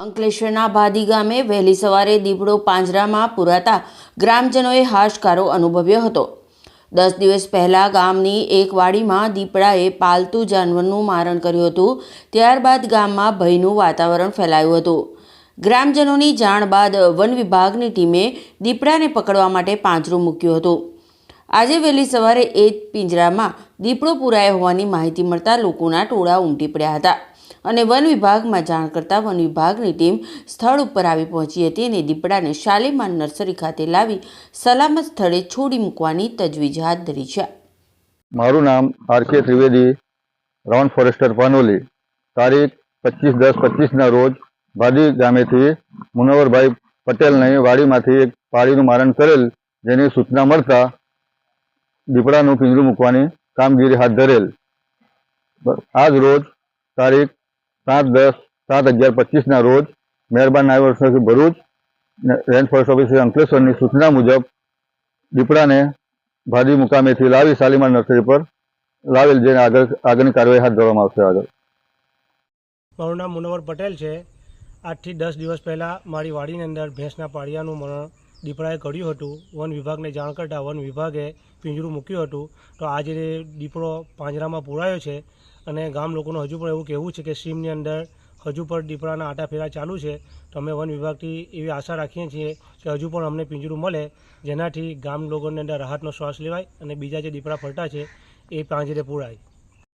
અંકલેશ્વરના ભાદી ગામે વહેલી સવારે દીપડો પાંજરામાં પૂરાતા ગ્રામજનોએ હાશકારો અનુભવ્યો હતો। 10 દિવસ પહેલા ગામની એક વાડીમાં દીપડાએ પાલતુ જાનવરનું મારણ કર્યું હતું। ત્યારબાદ ગામમાં ભયનું વાતાવરણ ફેલાયું હતું। ગ્રામજનોની જાણ બાદ વન વિભાગની ટીમે દીપડાને પકડવા માટે પાંજરું મૂક્યું હતું। આજે વહેલી સવારે એ પિંજરામાં દીપડો પુરાયો હોવાની માહિતી મળતા લોકોના ટોળા ઉમટી પડ્યા હતા અને વન વિભાગમાં જાણ કરતા વન વિભાગની ટીમ સ્થળ ઉપર આવી પહોંચી હતી અને દીપડાને શાલીમાર નર્સરી ખાતે લાવી સલામત સ્થળે છોડી મૂકવાની તજવીજ હાથ ધરી છે। મારું નામ R.K.. Trivedi, round forester Panoli. તારીખ 25/10/25ના રોજ ભાદી ગામેથી મુનવરભાઈ પટેલની વાડીમાંથી એક પાડીનું મારણ કરેલ, જેની સૂચના મળતા દીપડાનું પિંજરું મૂકવાની કામગીરી હાથ ધરેલ। આજ રોજ તારીખ 7/10/7/11/25ના રોજ મહેરબાન નાયબ officer Bharuch, range forest officer અંકલેશ્વરની સૂચના મુજબ દીપડાને ભાદી મુકામેથી લાવી શાલીમાર નર્સરી પર લાવેલ, જેને આગળની કાર્યવાહી હાથ ધરવામાં આવશે। આગળ મારું નામ મુનવર પટેલ છે। 8 થી 10 દિવસ પહેલાં મારી વાડીની અંદર ભેંસના પાળિયાનું મરણ દીપડાએ કર્યું હતું। વન વિભાગને જાણ કરતાં વન વિભાગે પિંજરું મૂક્યું હતું। તો આજે દીપડો પાંજરામાં પૂરાયો છે અને ગામ લોકોનું હજુ પણ એવું કહેવું છે કે સીમની અંદર હજુ પણ દીપડાના આટાફેરા ચાલુ છે। તો અમે વન વિભાગથી એવી આશા રાખીએ છીએ કે હજુ પણ અમને પિંજરું મળે, જેનાથી ગામ લોકોની અંદર રાહતનો શ્વાસ લેવાય અને બીજા જે દીપડા ફરતા છે એ પાંજરે પૂરાય।